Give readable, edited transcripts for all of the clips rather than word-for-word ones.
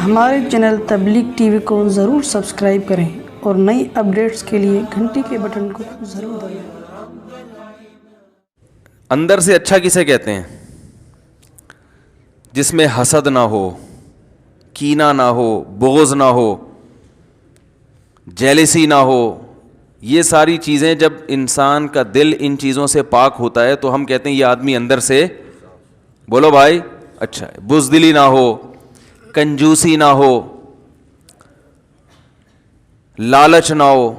ہمارے چینل تبلیغ T V کو ضرور سبسکرائب کریں اور نئی اپڈیٹس کے لیے گھنٹی کے بٹن کو ضرور دبائیں۔ اندر سے اچھا کسے کہتے ہیں؟ جس میں حسد نہ ہو، کینہ نہ ہو، بغض نہ ہو، جیلسی نہ ہو۔ یہ ساری چیزیں جب انسان کا دل ان چیزوں سے پاک ہوتا ہے تو ہم کہتے ہیں یہ آدمی اندر سے، بولو بھائی، اچھا ہے۔ بزدلی نہ ہو، کنجوسی نہ ہو، لالچ نہ ہو،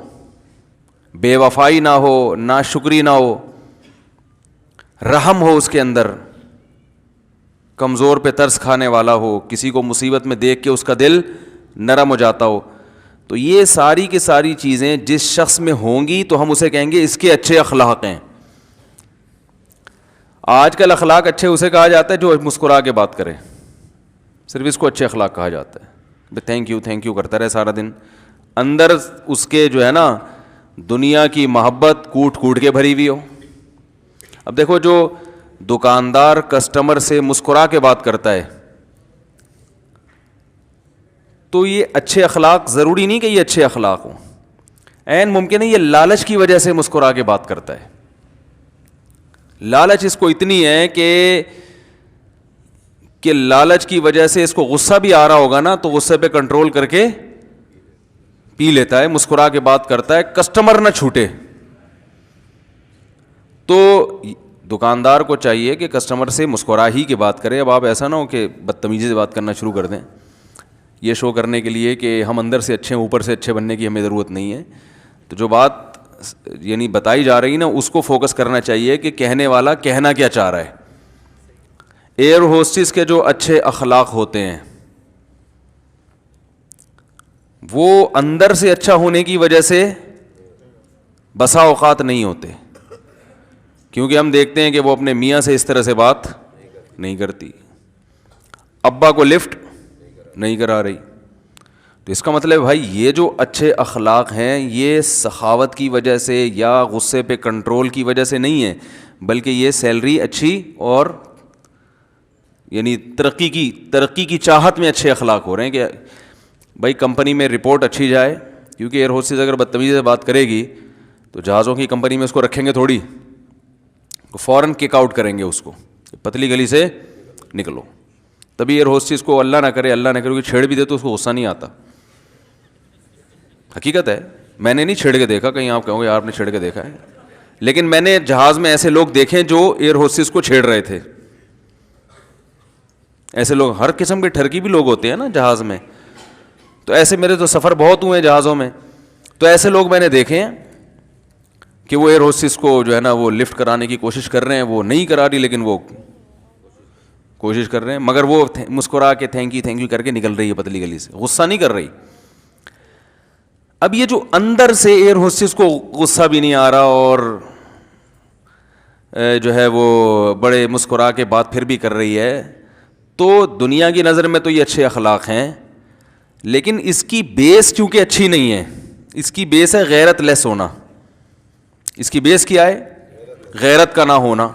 بے وفائی نہ ہو، ناشکری نہ ہو، رحم ہو اس کے اندر، کمزور پہ ترس کھانے والا ہو، کسی کو مصیبت میں دیکھ کے اس کا دل نرم ہو جاتا ہو۔ تو یہ ساری کی ساری چیزیں جس شخص میں ہوں گی تو ہم اسے کہیں گے اس کے اچھے اخلاق ہیں۔ آج کل اخلاق اچھے اسے کہا جاتا ہے جو مسکرا کے بات کرے، صرف اس کو اچھے اخلاق کہا جاتا ہے۔ تھینک یو کرتا رہے سارا دن، اندر اس کے جو ہے نا دنیا کی محبت کوٹ کوٹ کے بھری ہوئی ہو۔ اب دیکھو جو دکاندار کسٹمر سے مسکرا کے بات کرتا ہے تو یہ اچھے اخلاق، ضروری نہیں کہ یہ اچھے اخلاق ہوں، عین ممکن ہے یہ لالچ کی وجہ سے مسکرا کے بات کرتا ہے۔ لالچ اس کو اتنی ہے کہ لالچ کی وجہ سے اس کو غصہ بھی آ رہا ہوگا نا تو غصے پہ کنٹرول کر کے پی لیتا ہے، مسکرا کے بات کرتا ہے، کسٹمر نہ چھوٹے۔ تو دکاندار کو چاہیے کہ کسٹمر سے مسکرا ہی کے بات کرے۔ اب آپ ایسا نہ ہو کہ بدتمیزی سے بات کرنا شروع کر دیں، یہ شو کرنے کے لیے کہ ہم اندر سے اچھے ہیں، اوپر سے اچھے بننے کی ہمیں ضرورت نہیں ہے۔ تو جو بات یعنی بتائی جا رہی نا اس کو فوکس کرنا چاہیے کہ کہنے والا کہنا کیا چاہ رہا ہے۔ ایئر ہوسٹس کے جو اچھے اخلاق ہوتے ہیں وہ اندر سے اچھا ہونے کی وجہ سے بسا اوقات نہیں ہوتے، کیونکہ ہم دیکھتے ہیں کہ وہ اپنے میاں سے اس طرح سے بات نہیں کرتی، ابا کو لفٹ نہیں کرا رہی۔ تو اس کا مطلب بھائی یہ جو اچھے اخلاق ہیں یہ سخاوت کی وجہ سے یا غصے پہ کنٹرول کی وجہ سے نہیں ہے، بلکہ یہ سیلری اچھی اور یعنی ترقی کی چاہت میں اچھے اخلاق ہو رہے ہیں کہ بھائی کمپنی میں رپورٹ اچھی جائے، کیونکہ ایئر ہوسٹس اگر بدتمیزی سے بات کرے گی تو جہازوں کی کمپنی میں اس کو رکھیں گے تھوڑی، فوراً کک آؤٹ کریں گے اس کو، پتلی گلی سے نکلو۔ تبھی ایئر ہوسٹس کو اللہ نہ کرے کہ چھیڑ بھی دے تو اس کو غصہ نہیں آتا۔ حقیقت ہے، میں نے نہیں چھیڑ کے دیکھا، کہیں آپ کہو گے آپ نے چھیڑ کے دیکھا ہے، لیکن میں نے جہاز میں ایسے لوگ دیکھے جو ایئر ہوسٹس کو چھیڑ رہے تھے۔ ایسے لوگ، ہر قسم کے ٹھرکی بھی لوگ ہوتے ہیں نا جہاز میں، تو ایسے میرے تو سفر بہت ہوئے ہیں جہازوں میں، تو ایسے لوگ میں نے دیکھے ہیں کہ وہ ایئر ہوسٹس کو جو ہے نا وہ لفٹ کرانے کی کوشش کر رہے ہیں، وہ نہیں کرا رہی لیکن وہ کوشش کر رہے ہیں، مگر وہ مسکرا کے تھینک یو کر کے نکل رہی ہے پتلی گلی سے، غصہ نہیں کر رہی۔ اب یہ جو اندر سے ایئر ہوسٹس کو غصہ بھی نہیں آ رہا اور جو ہے وہ بڑے مسکرا کے بات پھر بھی کر رہی ہے، تو دنیا کی نظر میں تو یہ اچھے اخلاق ہیں، لیکن اس کی بیس چونکہ اچھی نہیں ہے، اس کی بیس ہے غیرت لیس ہونا۔ اس کی بیس کیا ہے؟ غیرت کا نہ ہونا۔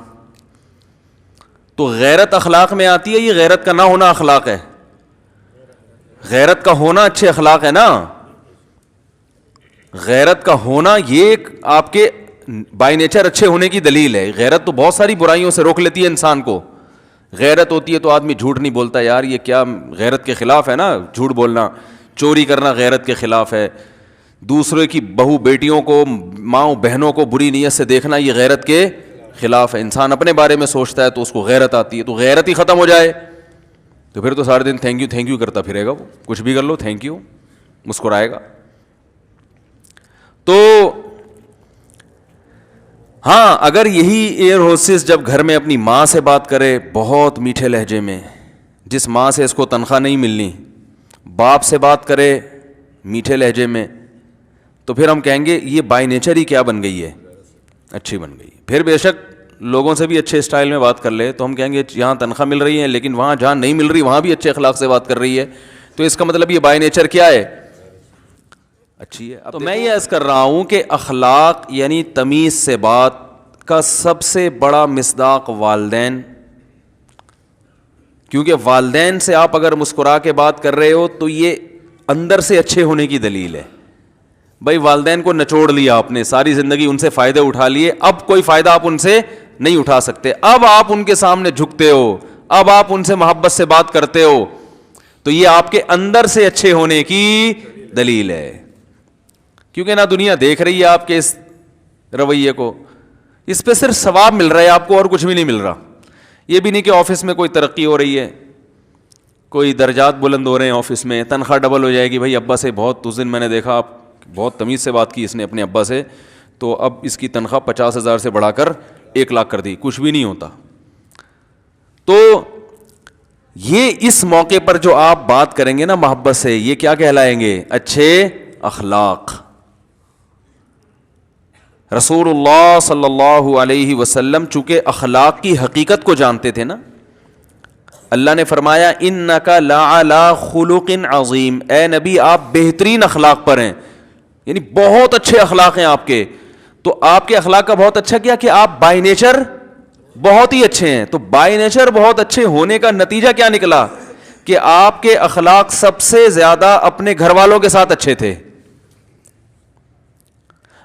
تو غیرت اخلاق میں آتی ہے، یہ غیرت کا نہ ہونا اخلاق ہے؟ غیرت کا ہونا اچھے اخلاق ہے نا۔ غیرت کا ہونا یہ ایک آپ کے بائی نیچر اچھے ہونے کی دلیل ہے۔ غیرت تو بہت ساری برائیوں سے روک لیتی ہے انسان کو۔ غیرت ہوتی ہے تو آدمی جھوٹ نہیں بولتا، یار یہ کیا غیرت کے خلاف ہے نا جھوٹ بولنا، چوری کرنا غیرت کے خلاف ہے، دوسرے کی بہو بیٹیوں کو، ماں بہنوں کو بری نیت سے دیکھنا یہ غیرت کے خلاف ہے۔ انسان اپنے بارے میں سوچتا ہے تو اس کو غیرت آتی ہے، تو غیرت ہی ختم ہو جائے تو پھر تو سارے دن تھینک یو کرتا پھرے گا، وہ کچھ بھی کر لو تھینک یو، مسکرائے گا۔ تو ہاں اگر یہی ایئر ہوسٹس جب گھر میں اپنی ماں سے بات کرے بہت میٹھے لہجے میں، جس ماں سے اس کو تنخواہ نہیں ملنی، باپ سے بات کرے میٹھے لہجے میں، تو پھر ہم کہیں گے یہ بائی نیچر ہی کیا بن گئی ہے؟ اچھی بن گئی۔ پھر بے شک لوگوں سے بھی اچھے اسٹائل میں بات کر لے تو ہم کہیں گے یہاں تنخواہ مل رہی ہے لیکن وہاں جہاں نہیں مل رہی وہاں بھی اچھے اخلاق سے بات کر رہی ہے، تو اس کا مطلب یہ بائی نیچر کیا ہے؟ اچھی ہے۔ تو میں یہ عرض کر رہا ہوں کہ اخلاق یعنی تمیز سے بات کا سب سے بڑا مصداق والدین، کیونکہ والدین سے آپ اگر مسکرا کے بات کر رہے ہو تو یہ اندر سے اچھے ہونے کی دلیل ہے. بھائی والدین کو نچوڑ لیا آپ نے, ساری زندگی ان سے فائدے اٹھا لیے, اب کوئی فائدہ آپ ان سے نہیں اٹھا سکتے, اب آپ ان کے سامنے جھکتے ہو, اب آپ ان سے محبت سے بات کرتے ہو, تو یہ آپ کے اندر سے اچھے ہونے کی دلیل ہے. کیونکہ نہ دنیا دیکھ رہی ہے آپ کے اس رویے کو, اس پہ صرف ثواب مل رہا ہے آپ کو اور کچھ بھی نہیں مل رہا. یہ بھی نہیں کہ آفس میں کوئی ترقی ہو رہی ہے, کوئی درجات بلند ہو رہے ہیں آفس میں, تنخواہ ڈبل ہو جائے گی. بھائی ابا سے بہت, اس دن میں نے دیکھا آپ بہت تمیز سے بات کی اس نے اپنے ابا سے, تو اب اس کی تنخواہ 50,000 سے بڑھا کر 1 لاکھ کر دی. کچھ بھی نہیں ہوتا. تو یہ اس موقع پر جو آپ بات کریں گے نا محبت سے, یہ کیا کہلائیں گے؟ اچھے اخلاق. رسول اللہ صلی اللہ علیہ وسلم چونکہ اخلاق کی حقیقت کو جانتے تھے نا, اللہ نے فرمایا انک لعلی خلق عظیم, اے نبی آپ بہترین اخلاق پر ہیں, یعنی بہت اچھے اخلاق ہیں آپ کے. تو آپ کے اخلاق کا بہت اچھا کیا کہ آپ بائی نیچر بہت ہی اچھے ہیں. تو بائی نیچر بہت اچھے ہونے کا نتیجہ کیا نکلا کہ آپ کے اخلاق سب سے زیادہ اپنے گھر والوں کے ساتھ اچھے تھے.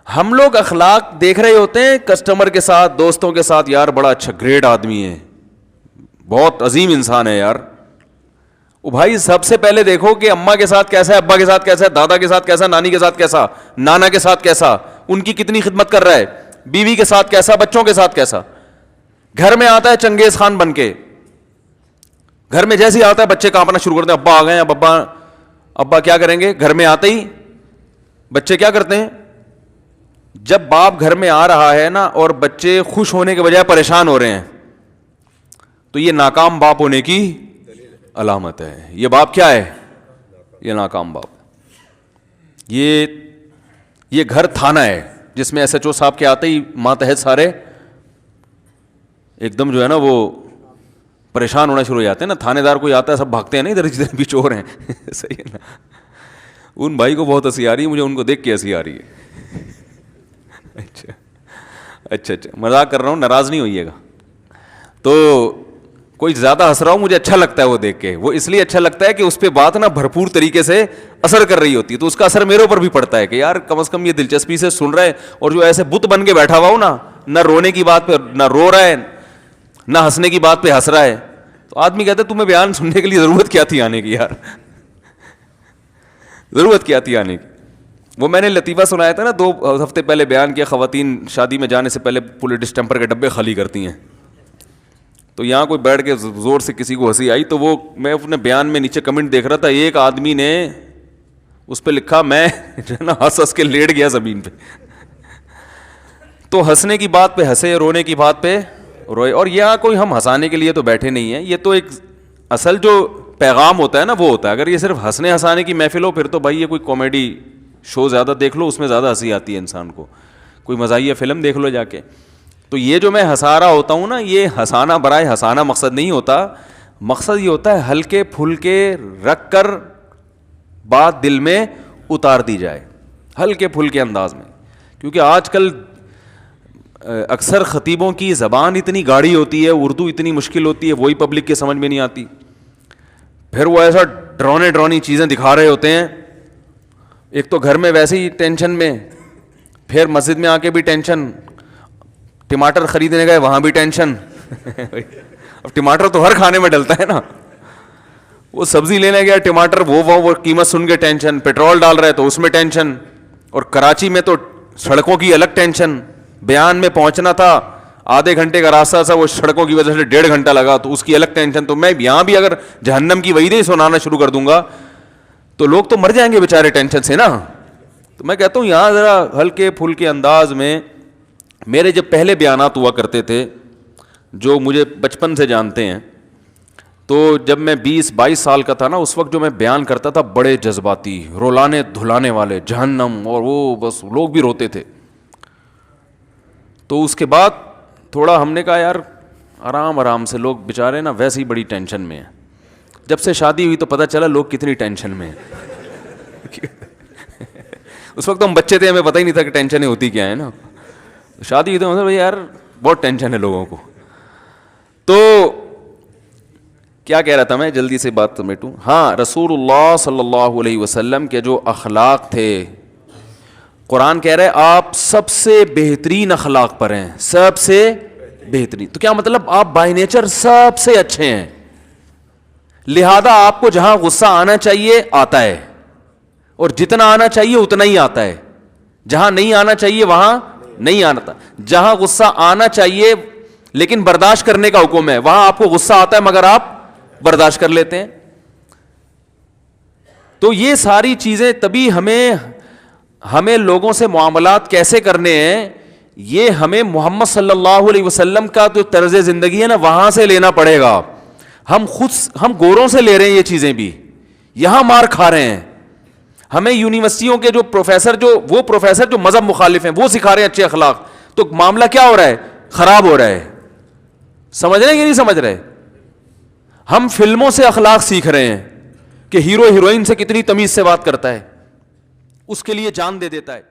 ہم لوگ اخلاق دیکھ رہے ہوتے ہیں کسٹمر کے ساتھ, دوستوں کے ساتھ, یار بڑا اچھا گریٹ آدمی ہے, بہت عظیم انسان ہے یار. او بھائی سب سے پہلے دیکھو کہ اماں کے ساتھ کیسا ہے, ابا کے ساتھ کیسا ہے, دادا کے ساتھ کیسا, نانی کے ساتھ کیسا, نانا کے ساتھ کیسا, ان کی کتنی خدمت کر رہا ہے, بیوی کے ساتھ کیسا, بچوں کے ساتھ کیسا. گھر میں آتا ہے چنگیز خان بن کے, گھر میں جیسے ہی آتا ہے بچے کانپنا شروع کرتے ہیں, ابا آ گئے ہیں, اب ابا کیا کریں گے. گھر میں آتے ہی بچے کیا کرتے ہیں, جب باپ گھر میں آ رہا ہے نا اور بچے خوش ہونے کے بجائے پریشان ہو رہے ہیں, تو یہ ناکام باپ ہونے کی علامت ہے. یہ باپ کیا ہے؟ یہ ناکام باپ. یہ گھر تھانہ ہے جس میں SHO صاحب کے آتے ہی ماتحت سارے ایک دم جو ہے نا وہ پریشان ہونا شروع ہو جاتے ہیں نا. تھانے دار کوئی آتا ہے سب بھاگتے ہیں, نہیں ادھر جدھر بھی چور ہیں. صحیح ہے نا. ان بھائی کو بہت ہنسی آ رہی ہے, مجھے ان کو دیکھ کے ہنسی آ رہی ہے. اچھا مذاق کر رہا ہوں, ناراض نہیں ہوئیے گا. تو کوئی زیادہ ہنس رہا ہو مجھے اچھا لگتا ہے وہ دیکھ کے, وہ اس لیے اچھا لگتا ہے کہ اس پہ بات نا بھرپور طریقے سے اثر کر رہی ہوتی ہے, تو اس کا اثر میرے اوپر بھی پڑتا ہے کہ یار کم از کم یہ دلچسپی سے سن رہا ہے. اور جو ایسے بت بن کے بیٹھا ہوا ہو نا, نہ رونے کی بات پہ نہ رو رہا ہے, نہ ہنسنے کی بات پہ ہنس رہا ہے, تو آدمی کہتا ہے تمہیں بیان سننے کے لیے ضرورت کیا تھی آنے کی یار, ضرورت کیا تھی آنے کی. وہ میں نے لطیفہ سنایا تھا نا 2 ہفتے پہلے, بیان کیا خواتین شادی میں جانے سے پہلے پورے ڈسٹمپر کے ڈبے خالی کرتی ہیں. تو یہاں کوئی بیٹھ کے زور سے کسی کو ہنسی آئی, تو وہ میں اپنے بیان میں نیچے کمنٹ دیکھ رہا تھا, ایک آدمی نے اس پہ لکھا میں جو ہے نا ہنس کے لیٹ گیا زمین پہ. تو ہنسنے کی بات پہ ہنسے, رونے کی بات پہ روئے. اور یہاں کوئی ہم ہنسانے کے لیے تو بیٹھے نہیں ہیں, یہ تو ایک اصل جو پیغام ہوتا ہے نا وہ ہوتا ہے. اگر یہ صرف ہنسنے ہنسانے کی محفل ہو پھر تو بھائی یہ کوئی کامیڈی شو زیادہ دیکھ لو, اس میں زیادہ ہنسی آتی ہے انسان کو. کوئی مزاحیہ فلم دیکھ لو جا کے. تو یہ جو میں ہنسا رہا ہوتا ہوں نا, یہ ہنسانا برائے ہنسانا مقصد نہیں ہوتا. مقصد یہ ہوتا ہے ہلکے پھلکے رکھ کر بات دل میں اتار دی جائے, ہلکے پھلکے انداز میں. کیونکہ آج کل اکثر خطیبوں کی زبان اتنی گاڑی ہوتی ہے, اردو اتنی مشکل ہوتی ہے, وہی پبلک کے سمجھ میں نہیں آتی. پھر وہ ایسا ڈرونی چیزیں دکھا رہے ہوتے ہیں. ایک تو گھر میں ویسے ہی ٹینشن میں, پھر مسجد میں آ کے بھی ٹینشن, ٹماٹر خریدنے گئے وہاں بھی ٹینشن. اب ٹماٹر تو ہر کھانے میں ڈلتا ہے نا. وہ سبزی لینے گیا ٹماٹر, وہ قیمت سن کے ٹینشن, پیٹرول ڈال رہے تو اس میں ٹینشن. اور کراچی میں تو سڑکوں کی الگ ٹینشن. بیان میں پہنچنا تھا, آدھے گھنٹے کا راستہ تھا, وہ سڑکوں کی وجہ سے 1.5 گھنٹہ لگا, تو اس کی الگ ٹینشن. تو میں یہاں بھی اگر جہنم کی وعیدیں سنانا شروع کر دوں گا تو لوگ تو مر جائیں گے بیچارے ٹینشن سے نا. تو میں کہتا ہوں یہاں ذرا ہلکے پھلکے انداز میں. میرے جب پہلے بیانات ہوا کرتے تھے, جو مجھے بچپن سے جانتے ہیں, تو جب میں 20-22 سال کا تھا نا, اس وقت جو میں بیان کرتا تھا بڑے جذباتی, رولانے دھلانے والے, جہنم, اور وہ بس لوگ بھی روتے تھے. تو اس کے بعد تھوڑا ہم نے کہا یار آرام سے, لوگ بیچارے نا ویسے ہی بڑی ٹینشن میں ہیں. جب سے شادی ہوئی تو پتہ چلا لوگ کتنی ٹینشن میں ہیں. اس وقت ہم بچے تھے, ہمیں پتہ ہی نہیں تھا کہ ٹینشنیں ہوتی کیا ہیں نا. شادی ہوئی تو مطلب یار بہت ٹینشن ہے لوگوں کو. تو کیا کہہ رہا تھا میں, جلدی سے بات سمیٹوں. ہاں, رسول اللہ صلی اللہ علیہ وسلم کے جو اخلاق تھے, قرآن کہہ رہا ہے آپ سب سے بہترین اخلاق پر ہیں, سب سے بہترین. تو کیا مطلب آپ بائی نیچر سب سے اچھے ہیں, لہذا آپ کو جہاں غصہ آنا چاہیے آتا ہے, اور جتنا آنا چاہیے اتنا ہی آتا ہے, جہاں نہیں آنا چاہیے وہاں نہیں آتا. جہاں غصہ آنا چاہیے لیکن برداشت کرنے کا حکم ہے, وہاں آپ کو غصہ آتا ہے مگر آپ برداشت کر لیتے ہیں. تو یہ ساری چیزیں تبھی ہمیں لوگوں سے معاملات کیسے کرنے ہیں, یہ ہمیں محمد صلی اللہ علیہ وسلم کا جو طرز زندگی ہے نا وہاں سے لینا پڑے گا. ہم گوروں سے لے رہے ہیں یہ چیزیں بھی, یہاں مار کھا رہے ہیں. ہمیں یونیورسٹیوں کے جو پروفیسر جو مذہب مخالف ہیں وہ سکھا رہے ہیں اچھے اخلاق, تو معاملہ کیا ہو رہا ہے, خراب ہو رہا ہے. سمجھ رہے ہیں کہ نہیں سمجھ رہے؟ ہم فلموں سے اخلاق سیکھ رہے ہیں کہ ہیرو ہیروئن سے کتنی تمیز سے بات کرتا ہے, اس کے لیے جان دے دیتا ہے.